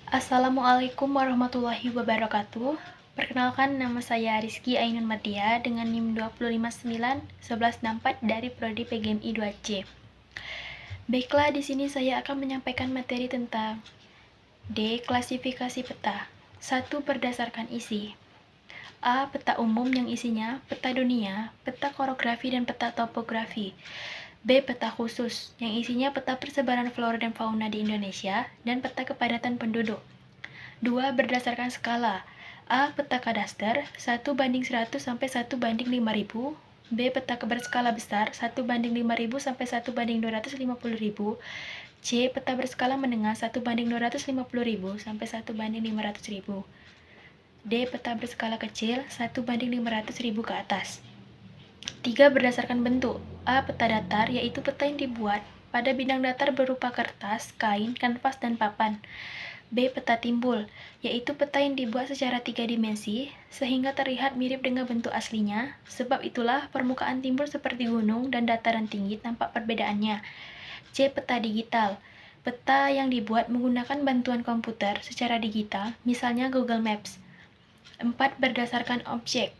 Assalamualaikum warahmatullahi wabarakatuh. Perkenalkan, nama saya Rizky Ainun Matia dengan NIM 2591164 dari Prodi PGMI 2C. Baiklah, di sini saya akan menyampaikan materi tentang D. Klasifikasi peta. 1. Berdasarkan isi. A. Peta umum yang isinya peta dunia, peta korografi, dan peta topografi. B. Peta khusus yang isinya peta persebaran flora dan fauna di Indonesia dan peta kepadatan penduduk. 2. Berdasarkan skala. A. Peta kadaster 1:100 sampai 1:5000. B. Peta berskala besar 1:5000 sampai 1:250.000. C. Peta berskala menengah 1:250.000 sampai 1:500.000. D. Peta berskala kecil 1:500.000 ke atas. 3. Berdasarkan bentuk. A. Peta datar, yaitu peta yang dibuat pada bidang datar berupa kertas, kain, kanvas, dan papan. B. Peta timbul, yaitu peta yang dibuat secara 3 dimensi sehingga terlihat mirip dengan bentuk aslinya. Sebab itulah permukaan timbul seperti gunung dan dataran tinggi tampak perbedaannya. C. Peta digital, peta yang dibuat menggunakan bantuan komputer secara digital, misalnya Google Maps. 4. Berdasarkan objek.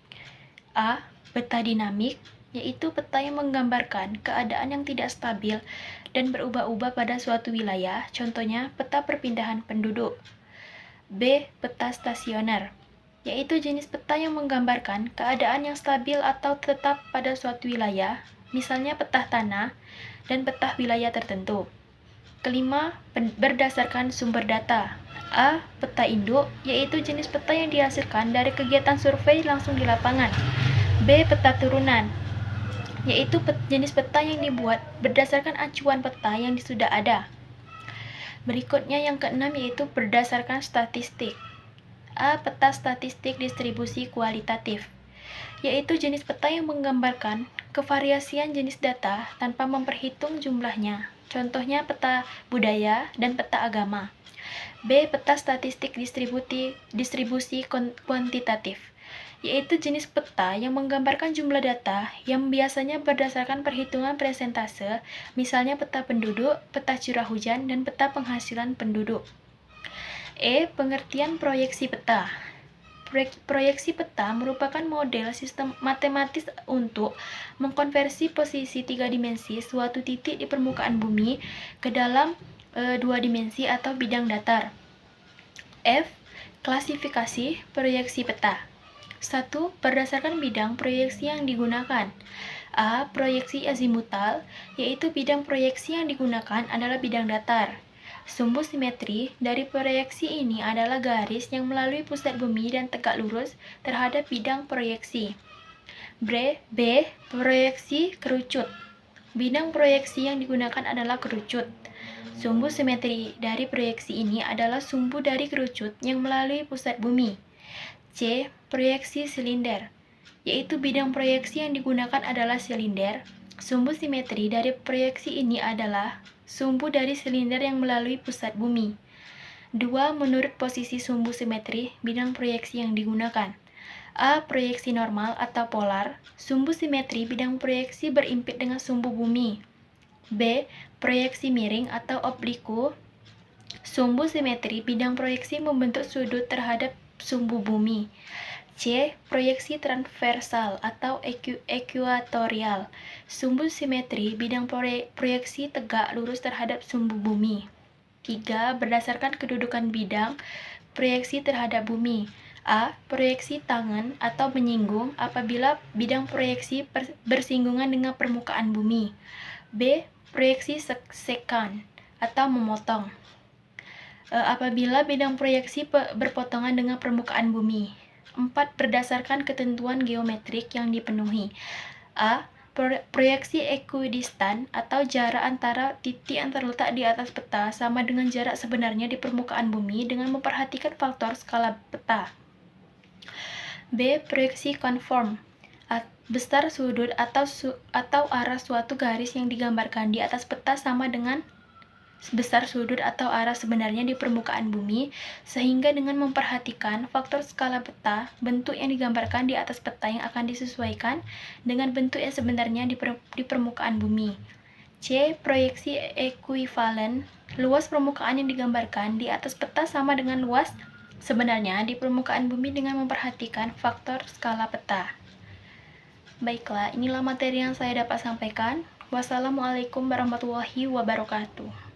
A. Peta dinamik, yaitu peta yang menggambarkan keadaan yang tidak stabil dan berubah-ubah pada suatu wilayah, contohnya peta perpindahan penduduk. B. Peta stasioner, yaitu jenis peta yang menggambarkan keadaan yang stabil atau tetap pada suatu wilayah, misalnya peta tanah dan peta wilayah tertentu. Kelima, berdasarkan sumber data. A. Peta induk, yaitu jenis peta yang dihasilkan dari kegiatan survei langsung di lapangan. B. Peta turunan, yaitu jenis peta yang dibuat berdasarkan acuan peta yang sudah ada. Berikutnya yang keenam, yaitu berdasarkan statistik. A. Peta statistik distribusi kualitatif, yaitu jenis peta yang menggambarkan kevariasian jenis data tanpa memperhitung jumlahnya, contohnya peta budaya dan peta agama. B. Peta statistik distribusi kuantitatif, yaitu jenis peta yang menggambarkan jumlah data yang biasanya berdasarkan perhitungan persentase, misalnya peta penduduk, peta curah hujan, dan peta penghasilan penduduk. E. Pengertian proyeksi peta. Proyeksi peta merupakan model sistem matematis untuk mengkonversi posisi 3 dimensi suatu titik di permukaan bumi ke dalam 2 dimensi atau bidang datar. F. Klasifikasi proyeksi peta. 1. Berdasarkan bidang proyeksi yang digunakan. A. Proyeksi azimutal, yaitu bidang proyeksi yang digunakan adalah bidang datar. Sumbu simetri dari proyeksi ini adalah garis yang melalui pusat bumi dan tegak lurus terhadap bidang proyeksi. B. Proyeksi kerucut. Bidang proyeksi yang digunakan adalah kerucut. Sumbu simetri dari proyeksi ini adalah sumbu dari kerucut yang melalui pusat bumi. C. Proyeksi silinder, yaitu bidang proyeksi yang digunakan adalah silinder. Sumbu simetri dari proyeksi ini adalah sumbu dari silinder yang melalui pusat bumi. 2. Menurut posisi sumbu simetri bidang proyeksi yang digunakan. A. Proyeksi normal atau polar. Sumbu simetri bidang proyeksi berimpit dengan sumbu bumi. B. Proyeksi miring atau obliku. Sumbu simetri bidang proyeksi membentuk sudut terhadap sumbu bumi. C. Proyeksi transversal atau ekuatorial. Sumbu simetri bidang proyeksi tegak lurus terhadap sumbu bumi. 3. Berdasarkan kedudukan bidang proyeksi terhadap bumi. A. Proyeksi tangen atau menyinggung apabila bidang proyeksi bersinggungan dengan permukaan bumi. B. Proyeksi sekant atau memotong apabila bidang proyeksi berpotongan dengan permukaan bumi. 4. Berdasarkan ketentuan geometrik yang dipenuhi. A. Proyeksi ekuidistan atau jarak antara titik yang terletak di atas peta sama dengan jarak sebenarnya di permukaan bumi dengan memperhatikan faktor skala peta. B. Proyeksi konform. Besar sudut atau arah suatu garis yang digambarkan di atas peta sama dengan besar sudut atau arah sebenarnya di permukaan bumi, sehingga dengan memperhatikan faktor skala peta, bentuk yang digambarkan di atas peta yang akan disesuaikan dengan bentuk yang sebenarnya di permukaan bumi. C. Proyeksi ekuivalen. Luas permukaan yang digambarkan di atas peta sama dengan luas sebenarnya di permukaan bumi dengan memperhatikan faktor skala peta. Baiklah, inilah materi yang saya dapat sampaikan. Wassalamualaikum warahmatullahi wabarakatuh.